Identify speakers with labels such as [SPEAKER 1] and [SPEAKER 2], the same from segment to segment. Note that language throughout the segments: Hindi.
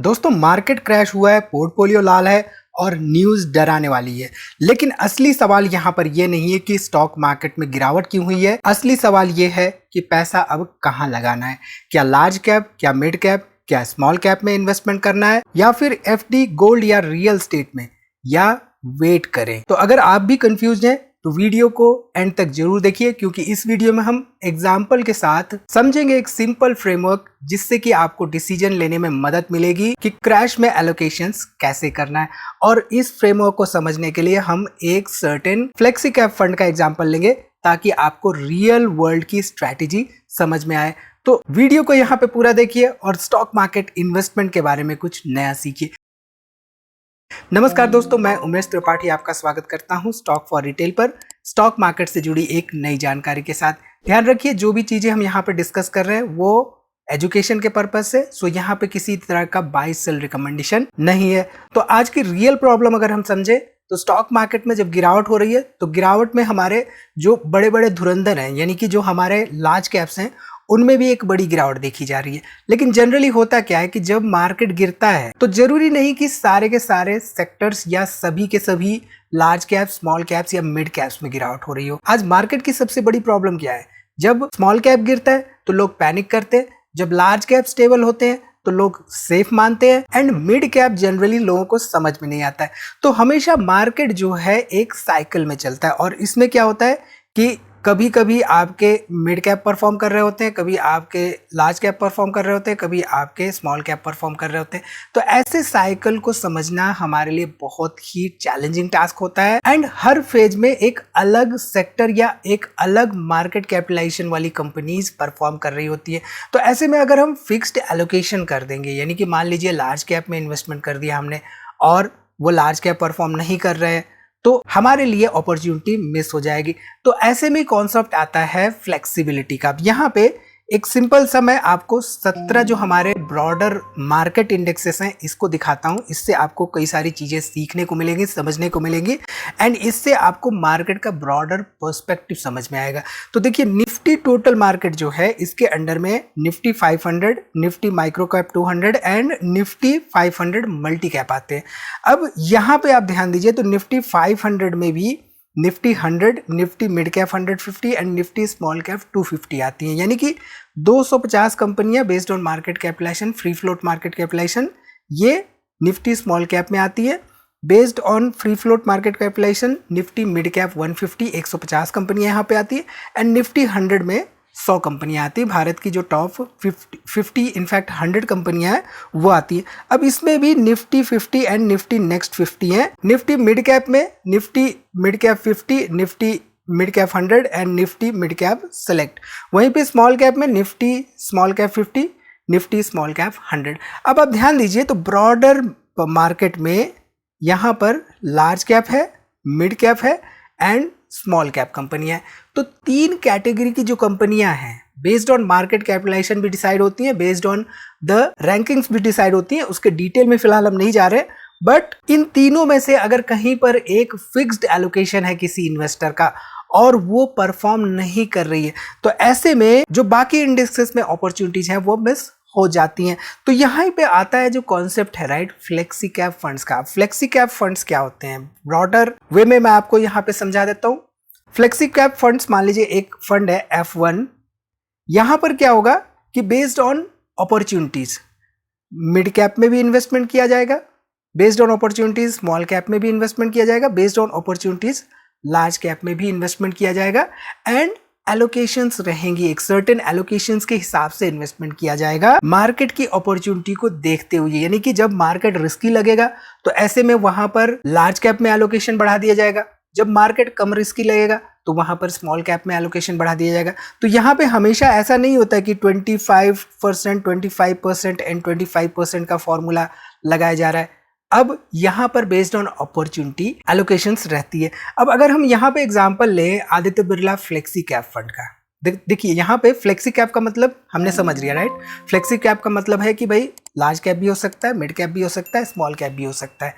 [SPEAKER 1] दोस्तों मार्केट क्रैश हुआ है, पोर्टफोलियो लाल है और न्यूज़ डराने वाली है। लेकिन असली सवाल यहाँ पर यह नहीं है कि स्टॉक मार्केट में गिरावट क्यों हुई है। असली सवाल ये है कि पैसा अब कहाँ लगाना है। क्या लार्ज कैप, क्या मिड कैप, क्या स्मॉल कैप में इन्वेस्टमेंट करना है या फिर एफडी, गोल्ड या रियल स्टेट में, या वेट करें। तो अगर आप भी कंफ्यूज हैं तो वीडियो को एंड तक जरूर देखिए, क्योंकि इस वीडियो में हम एग्जाम्पल के साथ समझेंगे एक सिंपल फ्रेमवर्क जिससे कि आपको डिसीजन लेने में मदद मिलेगी कि क्रैश में एलोकेशंस कैसे करना है। और इस फ्रेमवर्क को समझने के लिए हम एक सर्टेन फ्लेक्सी कैप फंड का एग्जाम्पल लेंगे ताकि आपको रियल वर्ल्ड की स्ट्रैटेजी समझ में आए। तो वीडियो को यहाँ पे पूरा देखिए और स्टॉक मार्केट इन्वेस्टमेंट के बारे में कुछ नया सीखिए। नमस्कार दोस्तों, मैं उमेश त्रिपाठी आपका स्वागत करता हूं स्टॉक फॉर रिटेल पर, स्टॉक मार्केट से जुड़ी एक नई जानकारी के साथ। ध्यान रखिए, जो भी चीजें हम यहां पे डिस्कस कर रहे हैं वो एजुकेशन के पर्पस से, सो यहां पे किसी तरह का बाय सेल रिकमेंडेशन नहीं है। तो आज की रियल प्रॉब्लम अगर हम समझे तो स्टॉक मार्केट में जब गिरावट हो रही है तो गिरावट में हमारे जो बड़े बड़े धुरंधर हैं, यानी कि जो हमारे लार्ज कैप्स हैं, उनमें भी एक बड़ी गिरावट देखी जा रही है। लेकिन जनरली होता क्या है कि जब मार्केट गिरता है तो जरूरी नहीं कि सारे के सारे सेक्टर्स या सभी के सभी लार्ज कैप्स, स्मॉल कैप्स या मिड कैप्स में गिरावट हो रही हो। आज मार्केट की सबसे बड़ी प्रॉब्लम क्या है? जब स्मॉल कैप गिरता है तो लोग पैनिक करते हैं, जब लार्ज कैप स्टेबल होते हैं तो लोग सेफ मानते हैं, एंड मिड कैप जनरली लोगों को समझ में नहीं आता है। तो हमेशा मार्केट जो है एक साइकिल में चलता है और इसमें क्या होता है कि कभी कभी आपके मिड कैप परफॉर्म कर रहे होते हैं, कभी आपके लार्ज कैप परफॉर्म कर रहे होते हैं, कभी आपके स्मॉल कैप परफॉर्म कर रहे होते हैं। तो ऐसे साइकिल को समझना हमारे लिए बहुत ही चैलेंजिंग टास्क होता है, एंड हर फेज में एक अलग सेक्टर या एक अलग मार्केट कैपिटलाइजेशन वाली कंपनीज परफॉर्म कर रही होती है। तो ऐसे में अगर हम फिक्स्ड एलोकेशन कर देंगे, यानी कि मान लीजिए लार्ज कैप में इन्वेस्टमेंट कर दिया हमने और वो लार्ज कैप परफॉर्म नहीं कर रहे हैं, तो हमारे लिए अपॉर्चुनिटी मिस हो जाएगी। तो ऐसे में कॉन्सेप्ट आता है फ्लेक्सिबिलिटी का। यहाँ पे एक सिंपल सा मैं आपको 17 जो हमारे ब्रॉडर मार्केट इंडेक्सेस हैं इसको दिखाता हूँ। इससे आपको कई सारी चीजें सीखने को मिलेंगी, समझने को मिलेंगी, एंड इससे आपको मार्केट का ब्रॉडर पर्सपेक्टिव समझ में आएगा। तो देखिए, निफ्टी टोटल मार्केट जो है इसके अंडर में Nifty 500, Nifty micro cap 200 and Nifty 500 multi cap आते हैं। अब यहाँ पे आप ध्यान दीजिए तो निफ्टी 500 में भी निफ्टी 100, निफ्टी मिड कैप 150 एंड निफ्टी स्मॉल कैप 250 आती हैं, यानी कि 250 कंपनियां based on market capitalisation, free float market capitalisation, ये निफ्टी स्मॉल कैप में आती है। Based on free float market capitalisation Nifty mid cap 150, 150 कंपनियां यहाँ पे आती है, एंड निफ्टी 100 में 100 कंपनियां आती है। भारत की जो टॉप 50 इनफैक्ट 100 कंपनियां हैं वो आती है। अब इसमें भी निफ्टी 50 एंड निफ्टी नेक्स्ट 50 हैं। निफ्टी मिड कैप में Nifty mid cap 50, Nifty mid cap 100 and Nifty mid cap select. वहीं पे स्मॉल कैप में Nifty small cap 50, Nifty small cap 100। अब आप ध्यान दीजिए तो ब्रॉडर मार्केट में यहाँ पर लार्ज कैप है, मिड कैप है एंड स्मॉल कैप कंपनियां हैं। तो 3 कैटेगरी की जो कंपनियां हैं बेस्ड ऑन मार्केट कैपिटलाइजेशन भी डिसाइड होती हैं, बेस्ड ऑन द रैंकिंग्स भी डिसाइड होती हैं। उसके डिटेल में फिलहाल हम नहीं जा रहे, बट इन तीनों में से अगर कहीं पर एक फिक्स्ड एलोकेशन है किसी इन्वेस्टर का और वो परफॉर्म नहीं कर रही है, तो ऐसे में जो बाकी इंडेक्सेस में अपॉर्चुनिटीज हैं वो मिस हो जाती हैं। तो यहाँ पे आता है जो कॉन्सेप्ट है, राइट, फ्लेक्सी कैप फंड्स का। फ्लेक्सी कैप फंड्स क्या होते हैं ब्रॉडर वे में मैं आपको यहाँ पे समझा देता हूँ। फ्लेक्सी कैप फंड्स, मान लीजिए एक फंड है F1, यहाँ पर क्या होगा कि based on opportunities mid cap में भी इन्वेस्टमेंट किया जाएगा, based on opportunities small cap में भी इन्वेस्टमेंट किया जाएगा, based on opportunities large cap में भी इन्वेस्टमेंट किया जाएगा, एंड एलोकेशंस रहेंगी, एक सर्टेन एलोकेशंस के हिसाब से इन्वेस्टमेंट किया जाएगा मार्केट की अपॉर्चुनिटी को देखते हुए। यानी कि जब मार्केट रिस्की लगेगा तो ऐसे में वहां पर लार्ज कैप में एलोकेशन बढ़ा दिया जाएगा, जब मार्केट कम रिस्की लगेगा तो वहां पर स्मॉल कैप में एलोकेशन बढ़ा दिया जाएगा। तो यहाँ पे हमेशा ऐसा नहीं होता कि 25%, 25% एंड 25% का फॉर्मूला लगाया जा रहा है। अब यहाँ पर बेस्ड ऑन अपॉर्चुनिटी एलोकेशंस रहती है। अब अगर हम यहाँ पे एग्जांपल लें Aditya Birla flexi cap fund का, देखिए यहाँ पे फ्लेक्सी कैप का मतलब हमने समझ लिया, राइट। फ्लेक्सी कैप का मतलब है कि भाई लार्ज कैप भी हो सकता है, मिड कैप भी हो सकता है, स्मॉल कैप भी हो सकता है।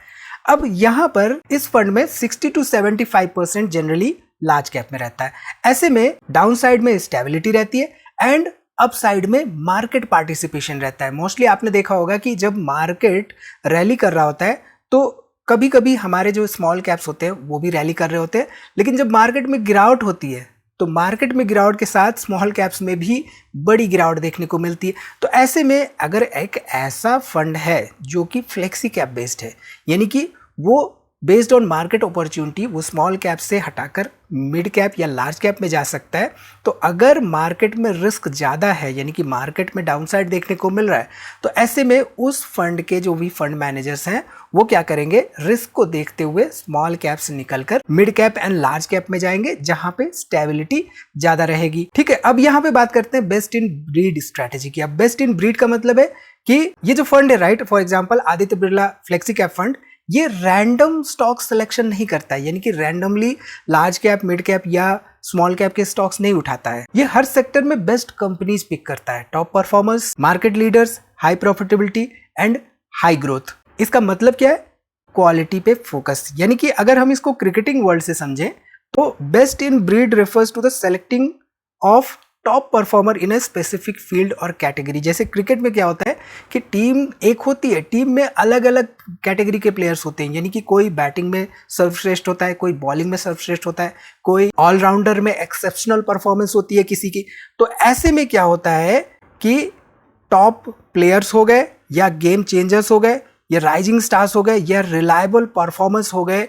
[SPEAKER 1] अब यहाँ पर इस फंड में 60 to 75% जनरली लार्ज कैप में रहता है। ऐसे में डाउन साइड में स्टेबिलिटी रहती है एंड अपसाइड में मार्केट पार्टिसिपेशन रहता है। मोस्टली आपने देखा होगा कि जब मार्केट रैली कर रहा होता है तो कभी कभी हमारे जो स्मॉल कैप्स होते हैं वो भी रैली कर रहे होते हैं, लेकिन जब मार्केट में गिरावट होती है तो मार्केट में गिरावट के साथ स्मॉल कैप्स में भी बड़ी गिरावट देखने को मिलती है। तो ऐसे में अगर एक ऐसा फंड है जो कि फ्लेक्सी कैप बेस्ड है, यानी कि वो बेस्ड ऑन मार्केट अपॉर्चुनिटी वो स्मॉल कैप से हटाकर मिड कैप या लार्ज कैप में जा सकता है, तो अगर मार्केट में रिस्क ज़्यादा है यानी कि मार्केट में डाउनसाइड देखने को मिल रहा है, तो ऐसे में उस फंड के जो भी फंड मैनेजर्स हैं वो क्या करेंगे, रिस्क को देखते हुए स्मॉल कैप से निकलकर mid cap and large cap में जाएंगे जहां पे स्टेबिलिटी ज़्यादा रहेगी। ठीक है, अब यहाँ पे बात करते हैं बेस्ट इन ब्रीड स्ट्रैटेजी की। अब बेस्ट इन ब्रीड का मतलब है कि ये जो फंड है, right, for example Aditya Birla flexi cap fund, ये रैंडम स्टॉक सिलेक्शन नहीं करता है, यानी कि randomly large cap, mid cap या स्मॉल कैप के स्टॉक्स नहीं उठाता है। ये हर सेक्टर में बेस्ट कंपनीज पिक करता है, top performers, market leaders, high profitability and high growth. इसका मतलब क्या है, क्वालिटी पे फोकस। यानी कि अगर हम इसको क्रिकेटिंग वर्ल्ड से समझें तो best in breed refers to the selecting of top performer in a specific field और कैटेगरी। जैसे क्रिकेट में क्या होता है कि टीम एक होती है, टीम में अलग अलग कैटेगरी के प्लेयर्स होते हैं, यानी कि कोई बैटिंग में सर्वश्रेष्ठ होता है, कोई बॉलिंग में सर्वश्रेष्ठ होता है, कोई ऑलराउंडर में एक्सेप्शनल परफॉर्मेंस होती है किसी की। तो ऐसे में क्या होता है कि टॉप प्लेयर्स हो गए या गेम चेंजर्स हो गए या राइजिंग स्टार्स हो गए या रिलायबल परफॉर्मेंस हो गए,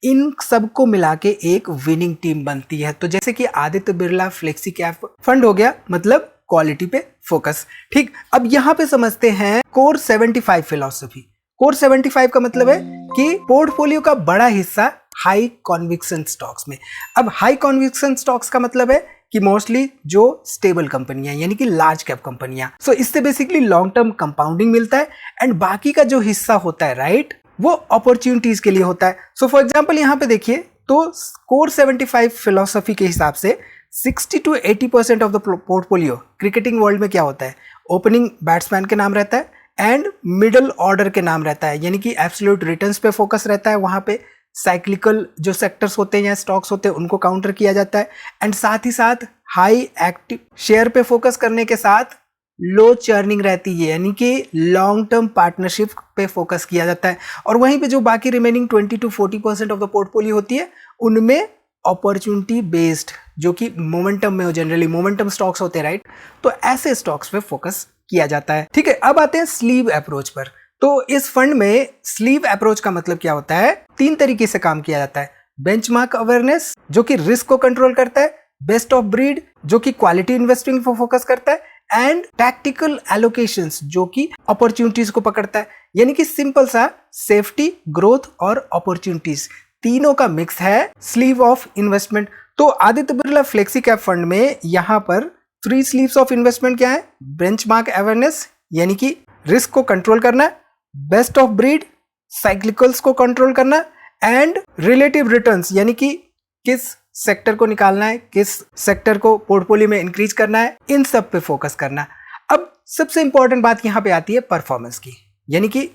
[SPEAKER 1] इन सबको मिला के एक विनिंग टीम बनती है। तो जैसे कि Aditya Birla flexi cap fund हो गया, मतलब क्वालिटी पे फोकस। ठीक, अब यहां पे समझते हैं कोर 75 फिलॉसफी। कोर 75 का मतलब है कि पोर्टफोलियो का बड़ा हिस्सा हाई कॉन्विक्शन स्टॉक्स में। अब हाई कॉन्विक्शन स्टॉक्स का मतलब है कि मोस्टली जो स्टेबल कंपनियां यानी कि लार्ज कैप कंपनियां, सो इससे बेसिकली लॉन्ग टर्म कंपाउंडिंग मिलता है एंड बाकी का जो हिस्सा होता है, राइट, वो अपॉर्चुनिटीज के लिए होता है। सो फॉर एग्जांपल यहाँ पे देखिए तो कोर 75 फिलॉसफी के हिसाब से 60 to 80% of the portfolio cricketing world में क्या होता है, ओपनिंग बैट्समैन के नाम रहता है एंड मिडल ऑर्डर के नाम रहता है, यानी कि एब्सोल्यूट रिटर्न्स पे फोकस रहता है। वहां पे साइक्लिकल जो सेक्टर्स होते हैं या स्टॉक्स होते हैं उनको काउंटर किया जाता है एंड साथ ही साथ हाई एक्टिव शेयर पे फोकस करने के साथ लो चर्निंग रहती है, यानी कि लॉन्ग टर्म पार्टनरशिप पे फोकस किया जाता है। और वहीं पे जो बाकी remaining 20 to 40% of the portfolio होती है उनमें अपॉर्चुनिटी बेस्ड, जो कि मोमेंटम में हो, जनरली मोमेंटम स्टॉक्स होते हैं, राइट, तो ऐसे स्टॉक्स पे फोकस किया जाता है। ठीक है, अब आते हैं स्लीव अप्रोच पर। तो इस फंड में स्लीव अप्रोच का मतलब क्या होता है, 3 तरीके से काम किया जाता है। बेंचमार्क अवेयरनेस जो कि रिस्क को कंट्रोल करता है, बेस्ट ऑफ ब्रीड जो कि क्वालिटी इन्वेस्टिंग पर फोकस करता है एंड टैक्टिकल एलोकेशंस जो कि अपॉर्चुनिटीज को पकड़ता है। यानी कि सिंपल सा सेफ्टी, ग्रोथ और अपॉर्चुनिटीज तीनों का मिक्स है स्लीव ऑफ इन्वेस्टमेंट। तो Aditya Birla flexi cap fund में यहां पर 3 स्लीव्स ऑफ इन्वेस्टमेंट क्या है, बेंचमार्क अवेयरनेस यानी कि रिस्क को कंट्रोल करना, बेस्ट ऑफ ब्रीड साइक्लिकल्स को कंट्रोल करना एंड रिलेटिव रिटर्न्स यानी कि किस सेक्टर को निकालना है, किस सेक्टर को पोर्टफोलियो में इंक्रीज करना है, इन सब पे फोकस करना। अब सबसे इंपॉर्टेंट बात यहां पे आती है परफॉर्मेंस की, यानी कि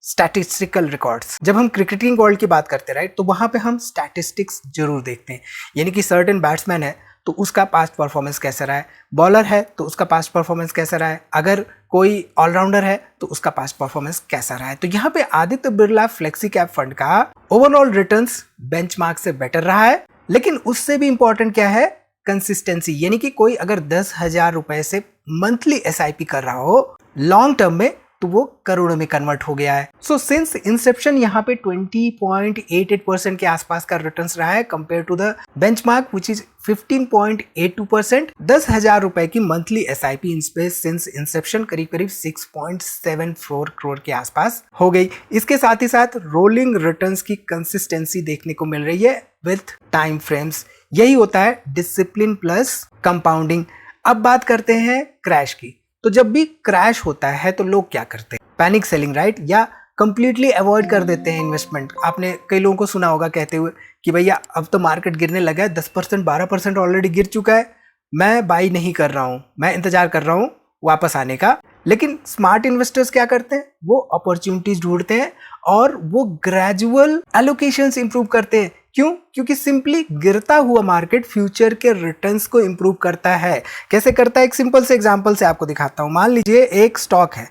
[SPEAKER 1] स्टैटिस्टिकल रिकॉर्ड्स। जब हम क्रिकेटिंग वर्ल्ड की बात करते हैं, राइट, तो वहां पे हम स्टैटिस्टिक्स जरूर देखते हैं, यानी कि सर्टेन बैट्समैन है तो उसका पास्ट परफॉर्मेंस कैसा रहा है, बॉलर है तो उसका पास्ट परफॉर्मेंस कैसा रहा है, अगर कोई ऑलराउंडर है तो उसका पास्ट परफॉर्मेंस कैसा रहा है। तो यहाँ पे Aditya Birla flexi cap fund का ओवरऑल रिटर्न्स बेंचमार्क से बेटर रहा है, लेकिन उससे भी इंपॉर्टेंट क्या है, कंसिस्टेंसी। यानी कि कोई अगर 10,000 रुपए से मंथली SIP कर रहा हो लॉन्ग टर्म में तो वो करोड़ों में कन्वर्ट हो गया है। सो सिंस इंसेप्शन यहाँ पे 20.88% के आसपास का रिटर्न्स रहा है compare to the benchmark which is 15.82%। 10,000 रुपए की monthly SIP in space since inception करीब करीब 6.74 करोड़ के आसपास हो गई। इसके साथ ही साथ रोलिंग रिटर्न्स की कंसिस्टेंसी देखने को मिल रही है विथ टाइम फ्रेम्स। यही होता है डिसिप्लिन प्लस कंपाउंडिंग। अब बात करते हैं क्रैश की। तो जब भी क्रैश होता है तो लोग क्या करते हैं, पैनिक सेलिंग, राइट, या कंप्लीटली अवॉइड कर देते हैं इन्वेस्टमेंट। आपने कई लोगों को सुना होगा कहते हुए कि भैया अब तो मार्केट गिरने लगा है, 10% 12% ऑलरेडी गिर चुका है, मैं बाई नहीं कर रहा हूं, मैं इंतजार कर रहा हूं वापस आने का। लेकिन स्मार्ट इन्वेस्टर्स क्या करते हैं, वो अपॉर्चुनिटीज ढूंढते हैं और वो ग्रेजुअल एलोकेशंस इंप्रूव करते हैं क्यों? क्योंकि सिंपली गिरता हुआ मार्केट फ्यूचर के रिटर्न्स को इंप्रूव करता है। कैसे करता है? एक सिंपल से एग्जांपल से आपको दिखाता हूं। मान लीजिए एक स्टॉक है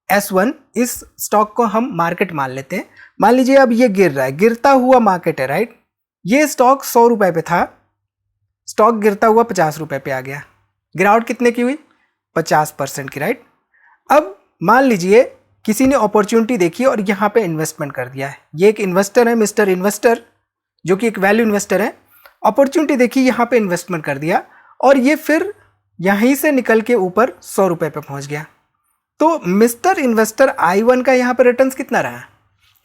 [SPEAKER 1] S1, इस स्टॉक को हम मार्केट मान लेते हैं। मान लीजिए अब ये गिर रहा है, गिरता हुआ मार्केट है, राइट। ये स्टॉक 100 रुपए पे था, स्टॉक गिरता हुआ 50 रुपए पे आ गया। गिरावट कितने की हुई? 50% की, राइट। अब मान लीजिए किसी ने अपॉर्चुनिटी देखी और यहां पे इन्वेस्टमेंट कर दिया है। ये एक इन्वेस्टर है, मिस्टर इन्वेस्टर, जो कि एक वैल्यू इन्वेस्टर है। अपॉर्चुनिटी देखी, यहां पे इन्वेस्टमेंट कर दिया और ये फिर यहीं से निकल के ऊपर 100 रुपए पे पहुंच गया। तो मिस्टर इन्वेस्टर I1 का यहां पे रिटर्न्स कितना रहा?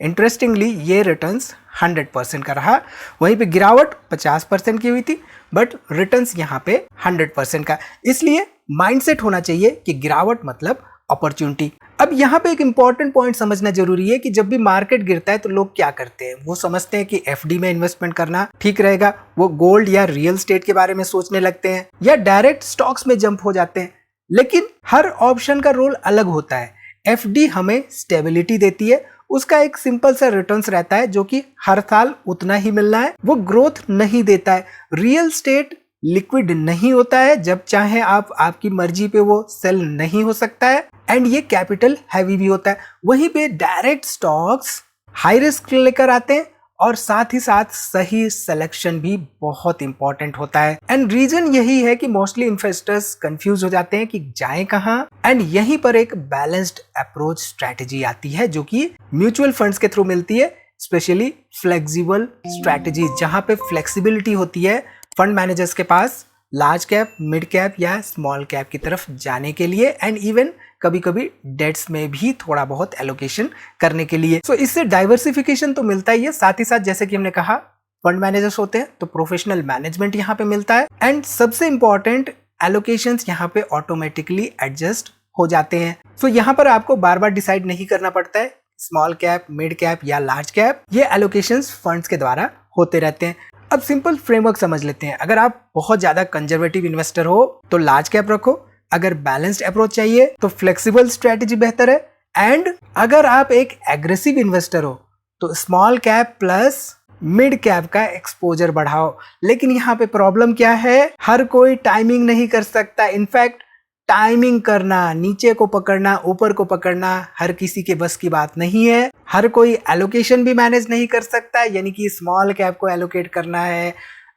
[SPEAKER 1] इंटरेस्टिंगली ये रिटर्न्स 100% का रहा। वहीं पे गिरावट 50% की हुई थी, बट रिटर्न्स यहां पे 100% का। इसलिए माइंडसेट होना चाहिए कि गिरावट मतलब अपॉर्चुनिटी। अब यहां पे एक इंपॉर्टेंट पॉइंट समझना जरूरी है कि जब भी मार्केट गिरता है तो लोग क्या करते हैं? वो समझते हैं कि FD में इन्वेस्टमेंट करना ठीक रहेगा, वो गोल्ड या रियल स्टेट के बारे में सोचने लगते हैं या डायरेक्ट स्टॉक्स में जंप हो जाते हैं। लेकिन हर ऑप्शन का रोल अलग होता है। FD हमें स्टेबिलिटी देती है, उसका एक सिंपल सा रिटर्न्स रहता है जो कि हर साल उतना ही मिलना है, वो ग्रोथ नहीं देता है। रियल स्टेट लिक्विड नहीं होता है, जब चाहे आप आपकी मर्जी पे वो सेल नहीं हो सकता है, एंड ये कैपिटल हैवी भी होता है। वहीं पे डायरेक्ट स्टॉक्स हाई रिस्क लेकर आते हैं और साथ ही साथ सही सिलेक्शन भी बहुत इंपॉर्टेंट होता है। एंड रीजन यही है कि मोस्टली इन्वेस्टर्स कंफ्यूज हो जाते हैं कि जाएं कहां। एंड यहीं पर एक बैलेंस्ड अप्रोच स्ट्रेटेजी आती है जो कि म्यूचुअल फंड्स के थ्रू मिलती है, स्पेशली फ्लेक्सिबल स्ट्रेटेजी, जहां पे फ्लेक्सिबिलिटी होती है फंड मैनेजर्स के पास लार्ज कैप, मिड कैप या स्मॉल कैप की तरफ जाने के लिए, एंड इवन कभी कभी डेट्स में भी थोड़ा बहुत एलोकेशन करने के लिए। सो इससे डाइवर्सिफिकेशन तो मिलता ही है, साथ ही साथ जैसे कि हमने कहा फंड मैनेजर्स होते हैं तो प्रोफेशनल मैनेजमेंट यहाँ पे मिलता है, एंड सबसे इंपॉर्टेंट एलोकेशंस यहाँ पे ऑटोमेटिकली एडजस्ट हो जाते हैं। सो यहाँ पर आपको बार बार डिसाइड नहीं करना पड़ता है स्मॉल कैप, मिड कैप या लार्ज कैप, ये एलोकेशंस फंड्स के द्वारा होते रहते हैं। अब सिंपल फ्रेमवर्क समझ लेते हैं। अगर आप बहुत ज्यादा कंजर्वेटिव इन्वेस्टर हो तो लार्ज कैप रखो, अगर बैलेंस्ड अप्रोच चाहिए तो फ्लेक्सिबल स्ट्रेटेजी बेहतर है, एंड अगर आप एक एग्रेसिव इन्वेस्टर हो तो small cap plus mid cap का एक्सपोजर बढ़ाओ। लेकिन यहाँ पे प्रॉब्लम क्या है? हर कोई टाइमिंग नहीं कर सकता। इनफैक्ट टाइमिंग करना, नीचे को पकड़ना, ऊपर को पकड़ना हर किसी के बस की बात नहीं है। हर कोई एलोकेशन भी मैनेज नहीं कर सकता, यानी कि स्मॉल कैप को एलोकेट करना है,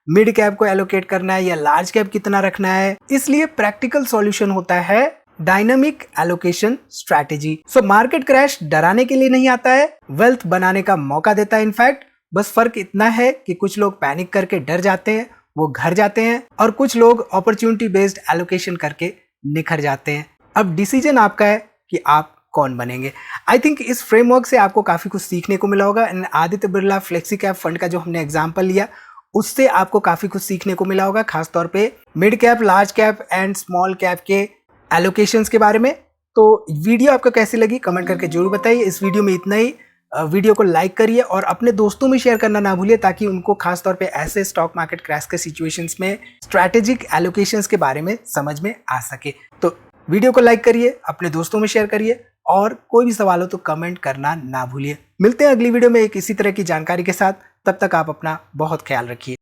[SPEAKER 1] मिड कैप को एलोकेट करना है या लार्ज कैप कितना रखना है। इसलिए प्रैक्टिकल सॉल्यूशन होता है dynamic allocation strategy. So market crash डराने के लिए नहीं आता है, वेल्थ बनाने का मौका देता है। इनफैक्ट बस फर्क इतना है कि कुछ लोग पैनिक करके डर जाते हैं, वो घर जाते हैं, और कुछ लोग अपॉर्चुनिटी बेस्ड एलोकेशन करके निखर जाते हैं। अब डिसीजन आपका है कि आप कौन बनेंगे। आई थिंक इस फ्रेमवर्क से आपको काफी कुछ सीखने को मिला होगा। Aditya Birla flexi cap fund का जो हमने एग्जांपल लिया उससे आपको काफी कुछ सीखने को मिला होगा, खासतौर पे mid cap, large cap and small cap के एलोकेशंस के बारे में। तो वीडियो आपको कैसी लगी कमेंट करके जरूर बताइए। इस वीडियो में इतना ही। वीडियो को लाइक करिए और अपने दोस्तों में शेयर करना ना भूलिए, ताकि उनको खासतौर पे ऐसे स्टॉक मार्केट क्रैश के सिचुएशंस में स्ट्रैटेजिक एलोकेशंस के बारे में समझ में आ सके। तो वीडियो को लाइक करिए, अपने दोस्तों में शेयर करिए, और कोई भी सवाल हो तो कमेंट करना ना भूलिए। मिलते हैं अगली वीडियो में एक इसी तरह की जानकारी के साथ। तब तक आप अपना बहुत ख्याल रखिए।